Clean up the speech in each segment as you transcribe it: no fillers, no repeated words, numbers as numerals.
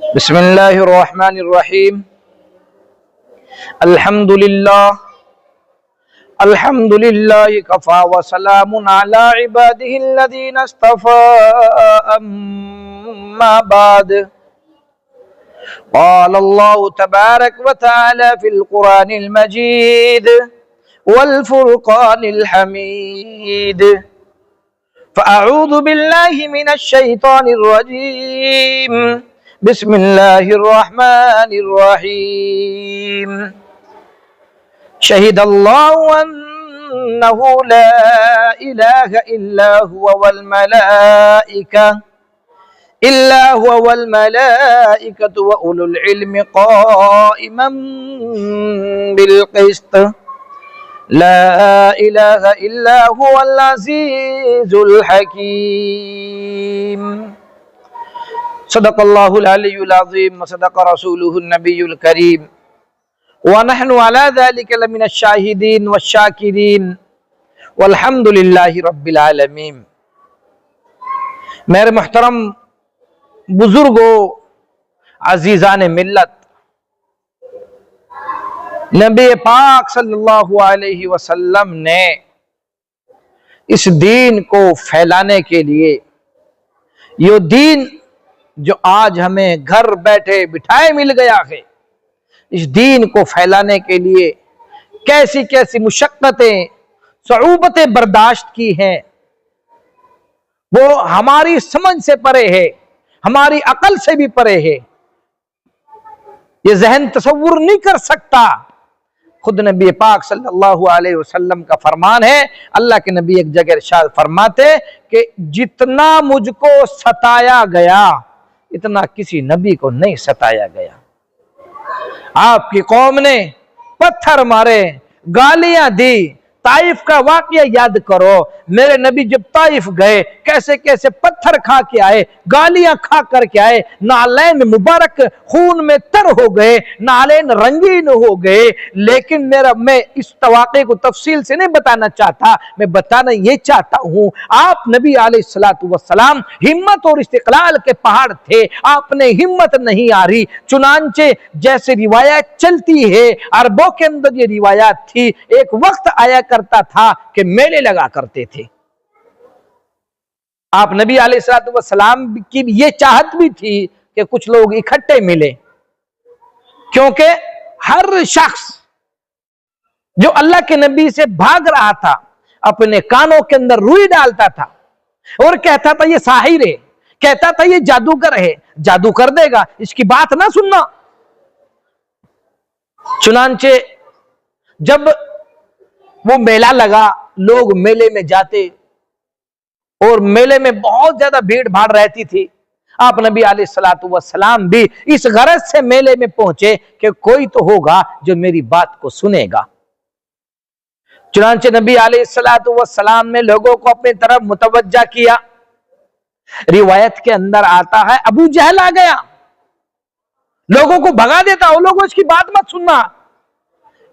बिस्मिल्लाहिर्रहमानिर्रहीम। अल्हम्दुलिल्लाह कफ़ा व सलामुन अला इबादिहिल्लज़ीना इस्तफ़ा अम्मा बाद। क़ाल अल्लाहु तबारक व तआला फ़िल क़ुरानिल मजीद वल फ़ुरक़ानिल हमीद। फ़अऊज़ु बिल्लाहि मिनश शैतानिर रजीम। बिस्मिल्लाहिर्रहमानिर्रहीम। शहीदल्लाहु अन्नहु ला इलाहा इल्ला हुवा वल मलाइकतु व उलुल इल्मि क़ाइमन बिल क़िस्त। ला इलाहा इल्ला हुवल अज़ीज़ुल हकीम। सदक़ल्लाहुल अलियुल अज़ीम व सदक़ रसूलुहुन नबियुल करीम व नहनु अला ज़ालिका लमिनश शाहिदीन वश्शाकिरीन वल्हम्दुलिल्लाहि रब्बिल आलमीन। मेरे मुहतरम बुजुर्गों, अजीज़ान मिल्लत, नबी पाक सल्लल्लाहु अलैहि वसल्लम ने इस दीन को फैलाने के लिए, यो दीन जो आज हमें घर बैठे बिठाए मिल गया है, इस दीन को फैलाने के लिए कैसी कैसी मुशक्कतें सऊबतें बर्दाश्त की हैं, वो हमारी समझ से परे है, हमारी अकल से भी परे है। ये जहन तसव्वुर नहीं कर सकता। खुद नबी पाक सल्लल्लाहु अलैहि वसल्लम का फरमान है, अल्लाह के नबी एक जगह इरशाद फरमाते कि जितना मुझको सताया गया इतना किसी नबी को नहीं सताया गया। आपकी कौम ने पत्थर मारे, गालियां दी। ताइफ का वाकया याद करो, मेरे नबी जब ताइफ गए कैसे कैसे पत्थर खा के आए, गालियां खा करके आए, नालैन मुबारक खून में तर हो गए, नालैन रंगीन हो गए। लेकिन मैं इस वाक़े को तफसील से नहीं बताना चाहता, मैं बताना ये चाहता हूं, आप नबी अलैहिस्सलातु वस्सलाम हिम्मत और इस्तिक़लाल के पहाड़ थे, आपने हिम्मत नहीं हारी। चुनांचे जैसे रिवायत चलती है, अरबों के अंदर ये रिवायत थी, एक वक्त आया करता था कि मेले लगा करते थे। आप नबी अलैहिस्सलातु वस्सलाम की ये चाहत भी थी कि कुछ लोग इकट्ठे मिले, क्योंकि हर शख्स जो अल्लाह के नबी से भाग रहा था अपने कानों के अंदर रुई डालता था और कहता था ये साहिर है, कहता था ये जादूगर है, जादू कर देगा, इसकी बात ना सुनना। चुनांचे जब वो मेला लगा, लोग मेले में जाते और मेले में बहुत ज्यादा भीड़ भाड़ रहती थी। आप नबी अलैहिस्सलातु वस्सलाम भी इस गरज से मेले में पहुंचे कि कोई तो होगा जो मेरी बात को सुनेगा। चुनांचे नबी अलैहिस्सलातु वस्सलाम ने लोगों को अपनी तरफ मुतवज्जा किया। रिवायत के अंदर आता है अबू जहल आ गया, लोगों को भगा देता, वो लोगों इसकी बात मत सुनना,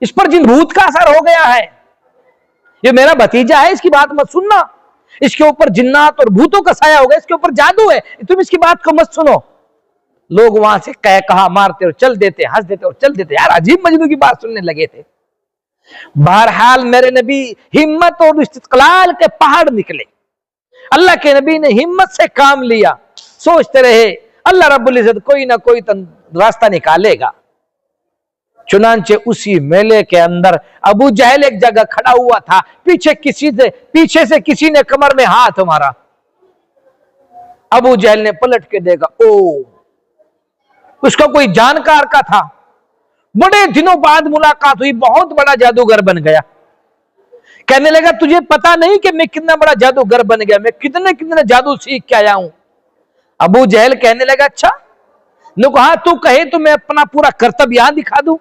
इस पर जिन भूत का असर हो गया है, ये मेरा भतीजा है, इसकी बात मत सुनना, इसके ऊपर जिन्नात और भूतों का साया होगा, इसके ऊपर जादू है, तुम इसकी बात को मत सुनो। लोग वहां से कह कहा मारते और चल देते, हंस देते और चल देते। यार अजीब मजनू की बात सुनने लगे थे। बहरहाल मेरे नबी हिम्मत और इस्तिक़लाल के पहाड़ निकले। अल्लाह के नबी ने हिम्मत से काम लिया, सोचते रहे अल्लाह रब्बुल इज्जत कोई ना कोई रास्ता निकालेगा। चुनांचे उसी मेले के अंदर अबू जहल एक जगह खड़ा हुआ था, पीछे से किसी ने कमर में हाथ मारा। अबू जहल ने पलट के देखा, ओ उसका कोई जानकार का था, बड़े दिनों बाद मुलाकात हुई, बहुत बड़ा जादूगर बन गया। कहने लगा तुझे पता नहीं कि मैं कितना बड़ा जादूगर बन गया, मैं कितने कितने जादू सीख के आया हूं। अबू जहल कहने लगा अच्छा, ने कहा तू कहे तो मैं अपना पूरा कर्तव्य यहां दिखा दूं।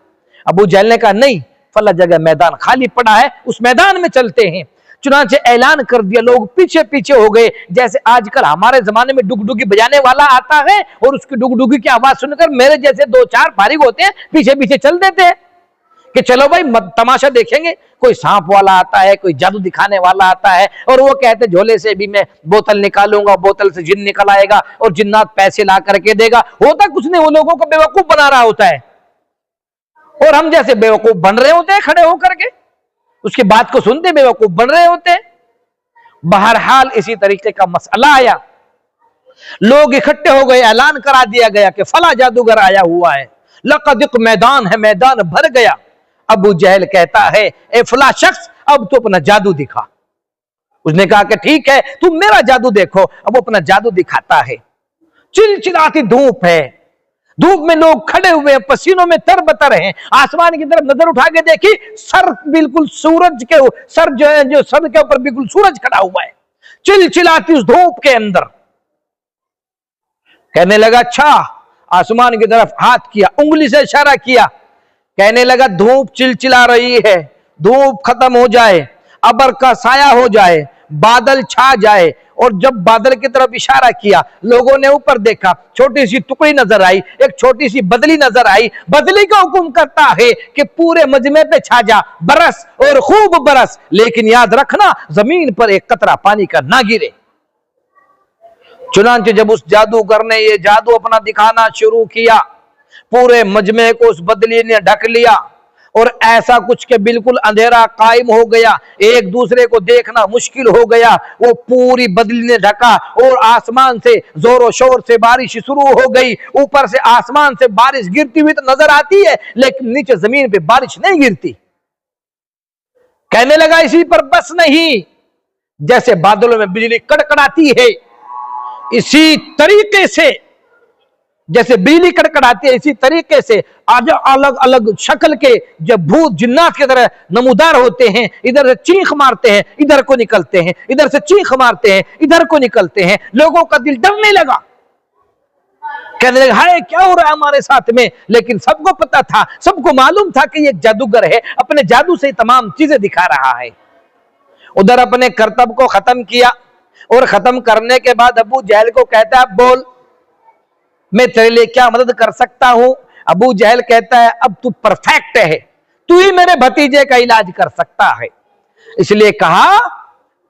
अबू जहल ने कहा नहीं, फला जगह मैदान खाली पड़ा है, उस मैदान में चलते हैं। चुनांचे ऐलान कर दिया, लोग पीछे पीछे हो गए। जैसे आजकल हमारे जमाने में डुगडुगी बजाने वाला आता है और उसकी डुगडुगी की आवाज सुनकर मेरे जैसे दो चार फारिग होते हैं, पीछे पीछे चल देते हैं कि चलो भाई तमाशा देखेंगे, कोई सांप वाला आता है, कोई जादू दिखाने वाला आता है, और वो कहते झोले से भी मैं बोतल निकालूंगा, बोतल से जिन निकल आएगा और जिन्नात पैसे ला करके देगा। होता कुछ नहीं, वो लोगों को बेवकूफ बना रहा होता है और हम जैसे बेवकूफ बन रहे होते हैं खड़े होकर के, उसकी बात को सुनते बेवकूफ बन रहे होते हैं। बहरहाल इसी तरीके का मसला आया, लोग इकट्ठे हो गए, ऐलान करा दिया गया कि फला जादूगर आया हुआ है, लक़द मैदान है, मैदान भर गया। अबू जहल कहता है, ए फला शख्स अब तो अपना जादू दिखा। उसने कहा कि ठीक है, तुम मेरा जादू देखो। अब वो अपना जादू दिखाता है। चिलचिलाती धूप है, धूप में लोग खड़े हुए हैं, पसीनों में तरबतर हैं। आसमान की तरफ नजर उठा के देखी, सर बिल्कुल सूरज के सर जो है, जो सर के ऊपर बिल्कुल सूरज खड़ा हुआ है, चिलचिलाती उस धूप के अंदर। कहने लगा अच्छा, आसमान की तरफ हाथ किया, उंगली से इशारा किया, कहने लगा धूप चिलचिला रही है, धूप खत्म हो जाए, अबर का साया हो जाए, बादल छा जाए। और जब बादल की तरफ इशारा किया, लोगों ने ऊपर देखा, छोटी सी टुकड़ी नजर आई, एक छोटी सी बदली नजर आई। बदली का हुक्म करता है कि पूरे मजमे पे छा जा, बरस और खूब बरस, लेकिन याद रखना जमीन पर एक कतरा पानी का ना गिरे। चुनांचे जब उस जादूगर ने ये जादू अपना दिखाना शुरू किया, पूरे मजमे को उस बदली ने ढक लिया और ऐसा कुछ के बिल्कुल अंधेरा कायम हो गया, एक दूसरे को देखना मुश्किल हो गया। वो पूरी बदली ने ढका और आसमान से जोरों शोर से बारिश शुरू हो गई। ऊपर से आसमान से बारिश गिरती हुई तो नजर आती है, लेकिन नीचे जमीन पे बारिश नहीं गिरती। कहने लगा इसी पर बस नहीं, जैसे बादलों में बिजली कड़कड़ाती है, इसी तरीके से जैसे बिजली कड़कड़ाती है, इसी तरीके से आज अलग अलग शक्ल के जब भूत जिन्नात की तरह नमूदार होते हैं, इधर से चीख मारते हैं, इधर को निकलते हैं, इधर से चीख मारते हैं, इधर को निकलते हैं। लोगों का दिल डरने लगा, कहने लगा हाय क्या हो रहा है हमारे साथ में। लेकिन सबको पता था, सबको मालूम था कि ये जादूगर है, अपने जादू से तमाम चीजें दिखा रहा है। उधर अपने करतब को खत्म किया और खत्म करने के बाद अबू जहल को कहता है बोल, मैं तेरे लिए क्या मदद कर सकता हूं। अबू जहल कहता है अब तू परफेक्ट है, तू ही मेरे भतीजे का इलाज कर सकता है। इसलिए कहा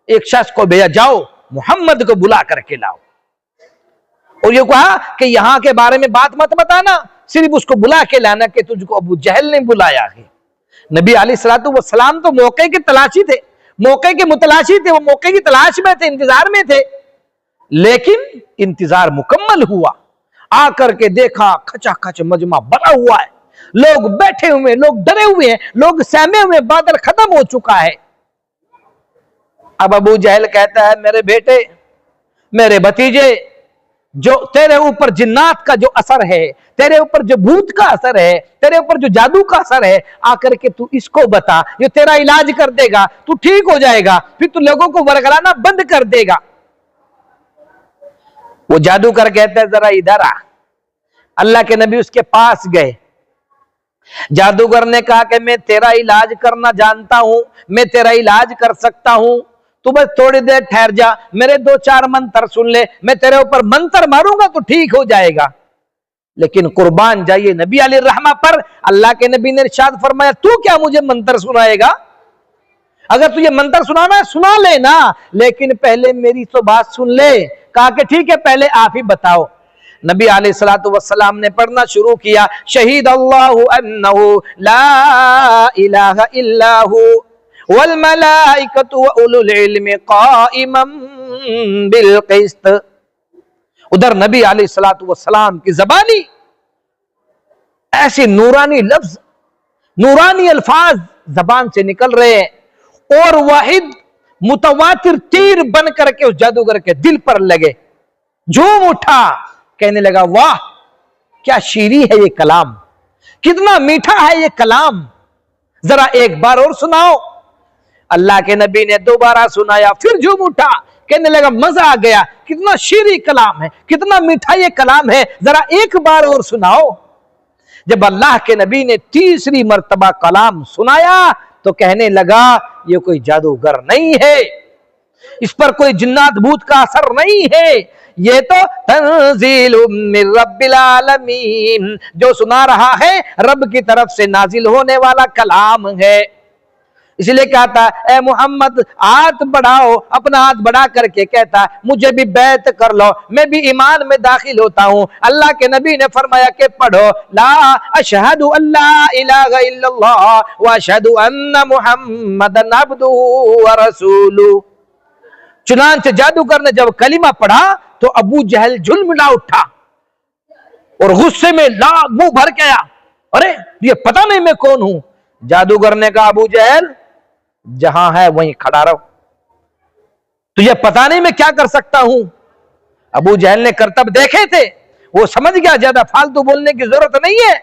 एक शख्स को भेजा, जाओ मोहम्मद को बुला करके लाओ। और ये कहा कि यहां के बारे में बात मत बताना, सिर्फ उसको बुला के लाना कि तुझको अबू जहल ने बुलाया है। नबी अलैहिस्सलातु वस्सलाम तो मौके की तलाशी थे, मौके के मुतलाशी थे, वो मौके की तलाश में थे, इंतजार में थे। लेकिन इंतजार मुकम्मल हुआ, आकर के देखा खचाखच मजमा बना हुआ है, लोग बैठे हुए, लोग डरे हुए हैं, लोग सहमे हुए, बादल खत्म हो चुका है। अब अबू जहल कहता है मेरे बेटे, मेरे भतीजे, जो तेरे ऊपर जिन्नात का जो असर है, तेरे ऊपर जो भूत का असर है, तेरे ऊपर जो जादू का असर है, आकर के तू इसको बता, ये तेरा इलाज कर देगा, तू ठीक हो जाएगा, फिर तू लोगों को वरगलाना बंद कर देगा। वो जादूगर कहता है जरा इधर आ। अल्लाह के नबी उसके पास गए। जादूगर ने कहा कि मैं तेरा इलाज करना जानता हूं, मैं तेरा इलाज कर सकता हूं, तू बस थोड़ी देर ठहर जा, मेरे 2-4 मंत्र सुन ले, मैं तेरे ऊपर मंत्र मारूंगा तो ठीक हो जाएगा। लेकिन कुर्बान जाइए नबी अलैहि रहमा पर, अल्लाह के नबी ने इरशाद फरमाया तू क्या मुझे मंत्र सुनाएगा? अगर तुझे मंत्र सुनाना है सुना लेना, लेकिन पहले मेरी तो बात सुन ले। कहा कि ठीक है पहले आप ही बताओ। नबी अलैहिस्सलातु वस्सलाम ने पढ़ना शुरू किया, शहीद अल्लाहु अन्नहु ला इलाहा इल्लाहु वल मलाइकतु व उलुल इल्मि काइमम बिल क़िस्त। उधर नबी अलैहिस्सलातु वस्सलाम की ज़बानी ऐसे नूरानी लफ्ज, नूरानी अल्फाज जबान से निकल रहे हैं और वाहिद मुतवातिर तीर बन करके उस जादूगर के दिल पर लगे। झूम उठा, कहने लगा वाह क्या शीरी है ये कलाम, कितना मीठा है ये कलाम, जरा एक बार और सुनाओ। अल्लाह के नबी ने दोबारा सुनाया, फिर झूम उठा, कहने लगा मजा आ गया, कितना शीरी कलाम है, कितना मीठा ये कलाम है, जरा एक बार और सुनाओ। जब अल्लाह के नबी ने तीसरी मर्तबा कलाम सुनाया तो कहने लगा ये कोई जादूगर नहीं है, इस पर कोई जिन्नात भूत का असर नहीं है। ये तो तंजीलुम मिर रब्बिल आलमीन, जो सुना रहा है रब की तरफ से नाजिल होने वाला कलाम है। इसलिए कहता ए मोहम्मद हाथ बढ़ाओ, अपना हाथ बढ़ा करके कहता मुझे भी बैत कर लो, मैं भी ईमान में दाखिल होता हूं। अल्लाह के नबी ने फरमाया कि पढ़ो ला अशहदु अल्ला इलाहा इल्लल्लाह व अशहदु अन्ना मुहम्मदन अब्दुहु व रसूलुहु। चुनांचे जादूगर ने जब कलिमा पढ़ा तो अबू जहल झुलमिला उठा और गुस्से में मुंह भर के आया, अरे ये पता नहीं मैं कौन हूं। जादूगर ने कहा अबू जहल जहां है वहीं खड़ा रहो, तुझे पता नहीं मैं क्या कर सकता हूं। अबू जहल ने करतब देखे थे, वो समझ गया ज्यादा फालतू बोलने की जरूरत नहीं है,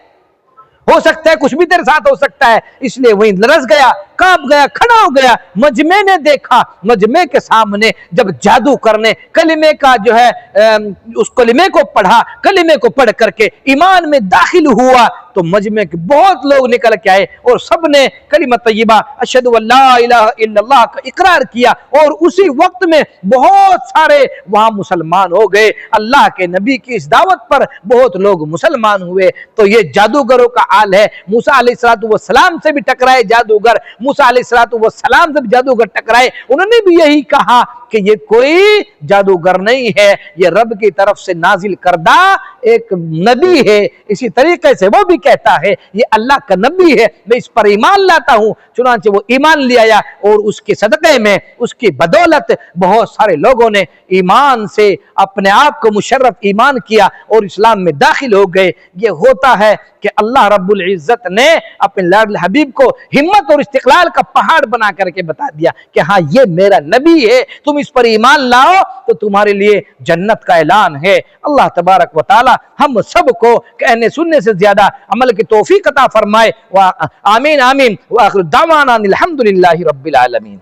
हो सकता है कुछ भी तेरे साथ हो सकता है, इसलिए वहीं लरस गया, कांप गया, खड़ा हो गया। मजमे ने देखा, मजमे के सामने जब जादू करने कलिमे का जो है उस कलिमे को पढ़ा, कलिमे को पढ़ करके ईमान में दाखिल हुआ तो मजमे के बहुत लोग निकल के आए और सबने कलिमा तय्यबा अशहदु अल्ला इलाहा इल्लल्लाह का इकरार किया और उसी वक्त में बहुत सारे वहां मुसलमान हो गए। अल्लाह के नबी की इस दावत पर बहुत लोग मुसलमान हुए। तो ये जादूगरों का हाल है। मूसा अलैहिस्सलाम से भी टकराए जादूगर, मूसा अलैहिस्सलाम से भी जादूगर टकराए, उन्होंने भी यही कहा कि ये कोई जादूगर नहीं है, ये रब की तरफ से नाजिल करदा एक नबी है। इसी तरीके से वो भी कहता है ये अल्लाह का नबी है, मैं इस पर ईमान लाता हूं। चुनांचे वो ईमान ले आया और उसके सदक़े में, उसकी बदौलत बहुत सारे लोगों ने ईमान से अपने आप को मुशर्रफ ईमान किया और इस्लाम में दाखिल हो गए। ये होता है कि अल्लाह रब्बुल इज्जत ने अपने लाडले हबीब को हिम्मत और इस्तिक़लाल का पहाड़ बना करके बता दिया कि हाँ ये मेरा नबी है, तुम इस पर ईमान लाओ तो तुम्हारे लिए जन्नत का ऐलान है। अल्लाह तबारक व तआला हम सबको कहने सुनने से ज्यादा अमल की तौफीक अता फरमाए। व आमीन आमीन व आखिर दावाना अनिल हम्दुलिल्लाहि रब्बिल आलमीन।